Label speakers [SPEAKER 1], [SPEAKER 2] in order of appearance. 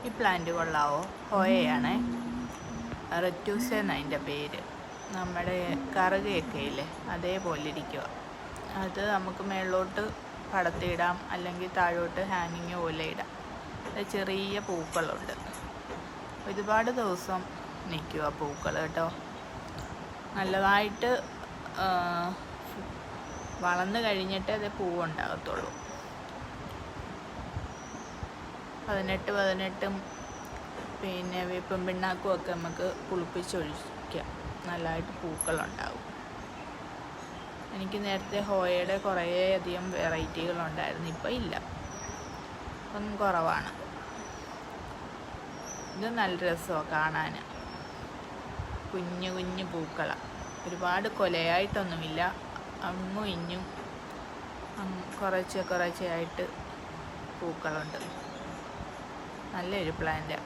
[SPEAKER 1] ഈ പ്ലാന്റ് കൊള്ളാവോ? ഹോയയാണേ, റെറ്റൂസ എന്നതിൻ്റെ പേര്. നമ്മുടെ കറുകയൊക്കെ ഇല്ലേ, അതേപോലെ ഇരിക്കുക. അത് നമുക്ക് മേളിലോട്ട് പടത്തിയിടാം, അല്ലെങ്കിൽ താഴോട്ട് ഹാങ്ങിങ് പോലെ ഇടാം. അത് ചെറിയ പൂക്കളുണ്ട്, ഒരുപാട് ദിവസം നിൽക്കുക പൂക്കൾ കേട്ടോ. നല്ലതായിട്ട് വളർന്നു കഴിഞ്ഞിട്ടേ അത് പൂവുണ്ടാകത്തുള്ളൂ. 18 പിന്നെ വേപ്പും പിണ്ണാക്കും ഒക്കെ നമുക്ക് കുളിപ്പിച്ചൊഴിക്കാം, നല്ലതായിട്ട് പൂക്കളുണ്ടാകും. എനിക്ക് നേരത്തെ ഹോയയുടെ കുറേയധികം വെറൈറ്റികളുണ്ടായിരുന്നു, ഇപ്പം ഇല്ല, ഇപ്പം കുറവാണ്. ഇത് നല്ല രസമാണ് കാണാൻ, കുഞ്ഞു കുഞ്ഞു പൂക്കളാണ്. ഒരുപാട് കൊലയായിട്ടൊന്നുമില്ല, അങ്ങും ഇഞ്ഞും കുറച്ചായിട്ട് പൂക്കളുണ്ട്. നല്ലൊരു പ്ലാന്റാണ്.